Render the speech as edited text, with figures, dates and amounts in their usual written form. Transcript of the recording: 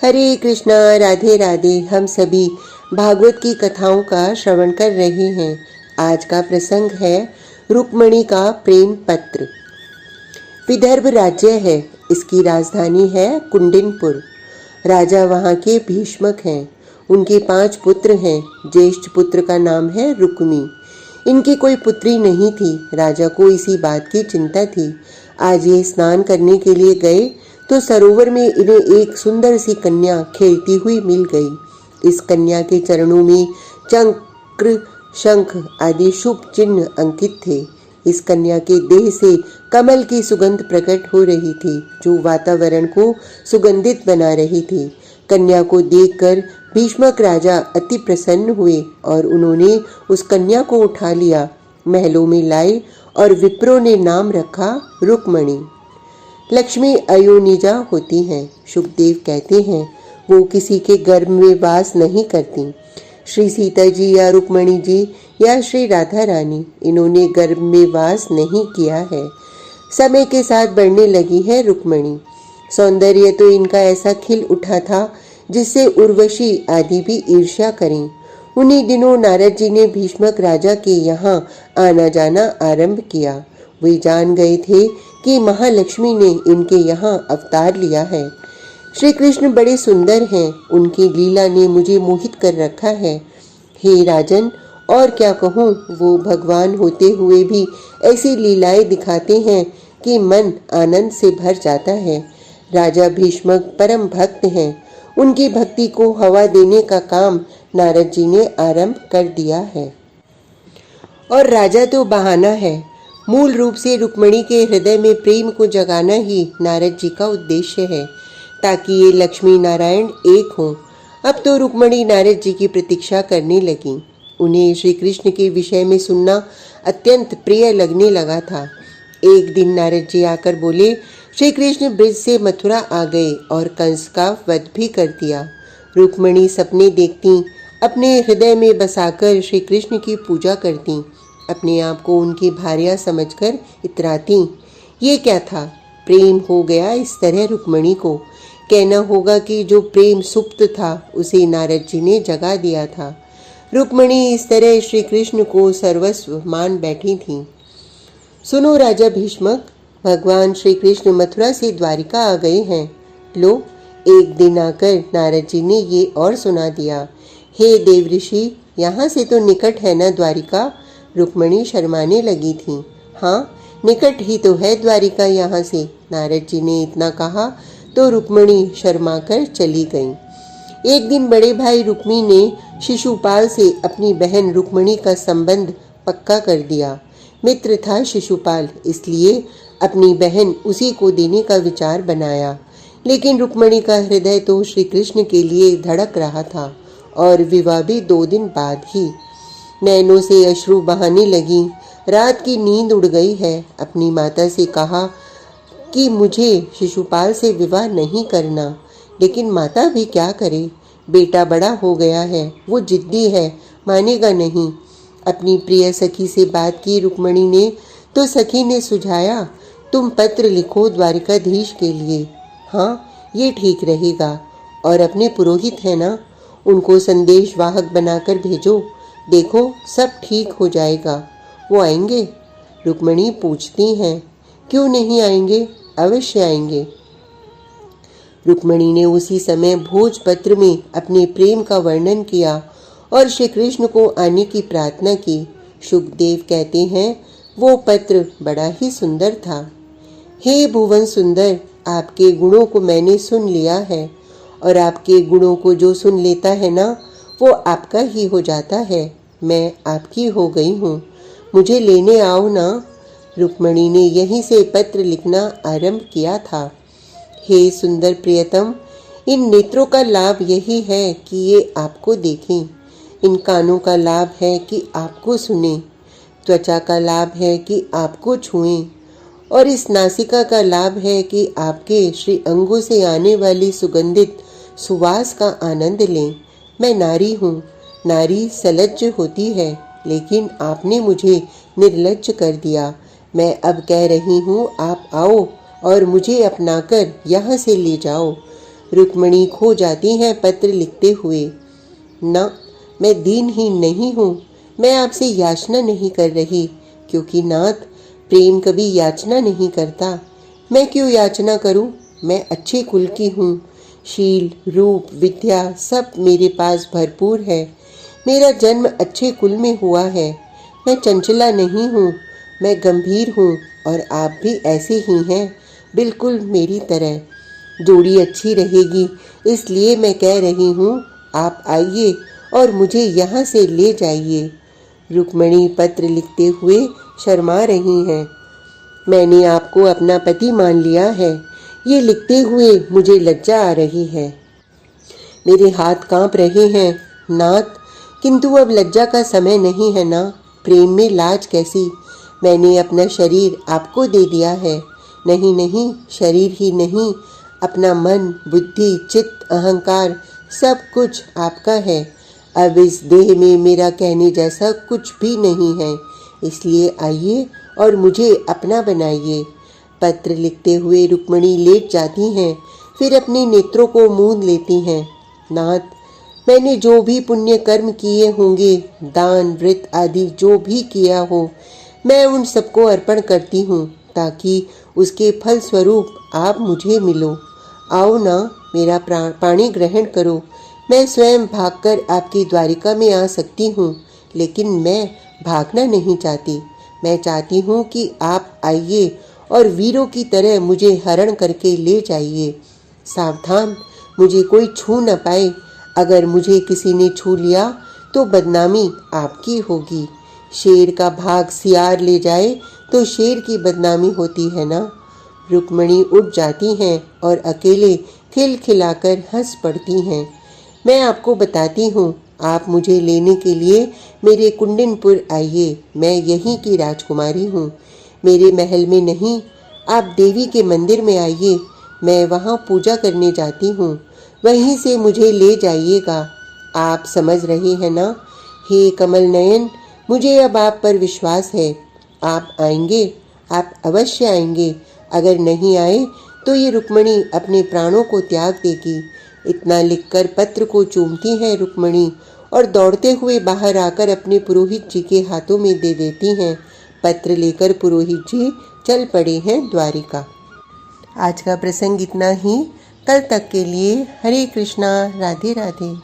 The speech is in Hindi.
हरे कृष्णा, राधे राधे। हम सभी भागवत की कथाओं का श्रवण कर रहे हैं। आज का प्रसंग है रुक्मणी का प्रेम पत्र। विदर्भ राज्य है, इसकी राजधानी है कुंडिनपुर। राजा वहाँ के भीष्मक हैं। उनके 5 पुत्र हैं। ज्येष्ठ पुत्र का नाम है रुक्मी। इनकी कोई पुत्री नहीं थी। राजा को इसी बात की चिंता थी। आज ये स्नान करने के लिए गए तो सरोवर में इन्हें एक सुंदर सी कन्या खेलती हुई मिल गई। इस कन्या के चरणों में चक्र, शंख आदि शुभ चिन्ह अंकित थे। इस कन्या के देह से कमल की सुगंध प्रकट हो रही थी, जो वातावरण को सुगंधित बना रही थी। कन्या को देखकर भीष्मक राजा अति प्रसन्न हुए और उन्होंने उस कन्या को उठा लिया, महलों में लाए और विप्रों ने नाम रखा रुक्मणी। लक्ष्मी अयोनिजा होती हैं। सुखदेव कहते हैं वो किसी के गर्भ में वास नहीं करती। श्री सीता जी या रुक्मणी जी या श्री राधा रानी, इन्होंने गर्भ में वास नहीं किया है। समय के साथ बढ़ने लगी है रुक्मणी। सौंदर्य तो इनका ऐसा खिल उठा था जिससे उर्वशी आदि भी ईर्ष्या करें। उन्हीं दिनों नारद जी ने भीष्मक राजा के यहाँ आना जाना आरंभ किया। वे जान गए थे कि महालक्ष्मी ने इनके यहाँ अवतार लिया है। श्री कृष्ण बड़े सुंदर हैं। उनकी लीला ने मुझे मोहित कर रखा है। हे राजन, और क्या कहूँ, वो भगवान होते हुए भी ऐसी लीलाएं दिखाते हैं कि मन आनंद से भर जाता है। राजा भीष्मक परम भक्त हैं। उनकी भक्ति को हवा देने का काम नारद जी ने आरंभ कर दिया है। और राजा तो बहाना है। मूल रूप से रुक्मणी के हृदय में प्रेम को जगाना ही नारद जी का उद्देश्य है, ताकि ये लक्ष्मी नारायण एक हों। अब तो रुक्मणी नारद जी की प्रतीक्षा करने लगी। उन्हें श्री कृष्ण के विषय में सुनना अत्यंत प्रिय लगने लगा था। एक दिन नारद जी आकर बोले, श्री कृष्ण ब्रज से मथुरा आ गए और कंस का वध भी कर दिया। रुक्मणी सपने देखती, अपने हृदय में बसाकर श्री कृष्ण की पूजा करती, अपने आप को उनकी भार्या समझकर इतराती। ये क्या था? प्रेम हो गया इस तरह रुक्मणी को। कहना होगा कि जो प्रेम सुप्त था उसे नारद जी ने जगा दिया था। रुक्मणी इस तरह श्री कृष्ण को सर्वस्व मान बैठी थी। सुनो राजा भीष्मक, भगवान श्री कृष्ण मथुरा से द्वारिका आ गए हैं। लो, एक दिन आकर नारद जी ने ये और सुना दिया। हे देव ऋषि, यहाँ से तो निकट है ना द्वारिका? रुक्मणी शर्माने लगी थी। हाँ, निकट ही तो है द्वारिका यहाँ से। नारद जी ने इतना कहा तो रुक्मणी शर्माकर चली गई। एक दिन बड़े भाई रुक्मी ने शिशुपाल से अपनी बहन रुक्मणी का संबंध पक्का कर दिया। मित्र था शिशुपाल, इसलिए अपनी बहन उसी को देने का विचार बनाया। लेकिन रुक्मणी का हृदय तो श्री कृष्ण के लिए धड़क रहा था और विवाह भी 2 दिन बाद ही। नैनों से अश्रु बहाने लगी। रात की नींद उड़ गई है। अपनी माता से कहा कि मुझे शिशुपाल से विवाह नहीं करना, लेकिन माता भी क्या करे। बेटा बड़ा हो गया है, वो जिद्दी है, मानेगा नहीं। अपनी प्रिय सखी से बात की रुक्मणी ने, तो सखी ने सुझाया, तुम पत्र लिखो द्वारिकाधीश के लिए। हाँ, ये ठीक रहेगा। और अपने पुरोहित है ना, उनको संदेश वाहक बनाकर भेजो। देखो, सब ठीक हो जाएगा। वो आएंगे? रुक्मणी पूछती हैं। क्यों नहीं आएंगे, अवश्य आएंगे। रुक्मणी ने उसी समय भोजपत्र में अपने प्रेम का वर्णन किया और श्री कृष्ण को आने की प्रार्थना की। सुखदेव कहते हैं वो पत्र बड़ा ही सुंदर था। हे भुवन सुंदर, आपके गुणों को मैंने सुन लिया है, और आपके गुणों को जो सुन लेता है ना, वो आपका ही हो जाता है। मैं आपकी हो गई हूँ, मुझे लेने आओ ना। रुक्मणी ने यहीं से पत्र लिखना आरंभ किया था। हे सुंदर प्रियतम, इन नेत्रों का लाभ यही है कि ये आपको देखें। इन कानों का लाभ है कि आपको सुने। त्वचा का लाभ है कि आपको छुएं। और इस नासिका का लाभ है कि आपके श्री अंगों से आने वाली सुगंधित सुवास का आनंद लें। मैं नारी हूँ। नारी सलज्ज होती है, लेकिन आपने मुझे निर्लज्ज कर दिया। मैं अब कह रही हूँ, आप आओ और मुझे अपनाकर यहाँ से ले जाओ। रुक्मणी खो जाती हैं पत्र लिखते हुए। ना, मैं दीनहीन नहीं हूँ, मैं आपसे याचना नहीं कर रही, क्योंकि नाथ, प्रेम कभी याचना नहीं करता। मैं क्यों याचना करूँ? मैं अच्छे कुल की हूँ, शील, रूप, विद्या सब मेरे पास भरपूर है। मेरा जन्म अच्छे कुल में हुआ है। मैं चंचला नहीं हूँ, मैं गंभीर हूँ, और आप भी ऐसे ही हैं, बिल्कुल मेरी तरह। जोड़ी अच्छी रहेगी, इसलिए मैं कह रही हूँ, आप आइए और मुझे यहाँ से ले जाइए। रुक्मणी पत्र लिखते हुए शर्मा रही हैं। मैंने आपको अपना पति मान लिया है, ये लिखते हुए मुझे लज्जा आ रही है। मेरे हाथ कांप रहे हैं नाथ, किंतु अब लज्जा का समय नहीं है ना। प्रेम में लाज कैसी? मैंने अपना शरीर आपको दे दिया है। नहीं नहीं, शरीर ही नहीं, अपना मन, बुद्धि, चित्त, अहंकार सब कुछ आपका है। अब इस देह में मेरा कहने जैसा कुछ भी नहीं है, इसलिए आइए और मुझे अपना बनाइए। पत्र लिखते हुए रुक्मणी लेट जाती हैं, फिर अपने नेत्रों को मूंद लेती हैं। नाथ, मैंने जो भी पुण्य कर्म किए होंगे, दान व्रत आदि जो भी किया हो, मैं उन सबको अर्पण करती हूँ, ताकि उसके फल स्वरूप आप मुझे मिलो। आओ ना, मेरा पाणी ग्रहण करो। मैं स्वयं भागकर आपकी द्वारिका में आ सकती हूँ, लेकिन मैं भागना नहीं चाहती। मैं चाहती हूँ कि आप आइए और वीरों की तरह मुझे हरण करके ले जाइए। सावधान, मुझे कोई छू न पाए। अगर मुझे किसी ने छू लिया तो बदनामी आपकी होगी। शेर का भाग सियार ले जाए तो शेर की बदनामी होती है ना। रुक्मणी उठ जाती हैं और अकेले खिलखिलाकर हंस पड़ती हैं। मैं आपको बताती हूँ, आप मुझे लेने के लिए मेरे कुंडनपुर आइए। मैं यहीं की राजकुमारी हूँ, मेरे महल में नहीं। आप देवी के मंदिर में आइए, मैं वहाँ पूजा करने जाती हूँ, वहीं से मुझे ले जाइएगा। आप समझ रहे हैं ना? हे कमल नयन, मुझे अब आप पर विश्वास है। आप आएंगे, आप अवश्य आएंगे। अगर नहीं आए तो ये रुक्मणी अपने प्राणों को त्याग देगी। इतना लिखकर पत्र को चूमती है रुक्मणी और दौड़ते हुए बाहर आकर अपने पुरोहित जी के हाथों में दे देती हैं। पत्र लेकर पुरोहित जी चल पड़े हैं द्वारिका। आज का प्रसंग इतना ही। कल तक के लिए हरे कृष्णा, राधे राधे।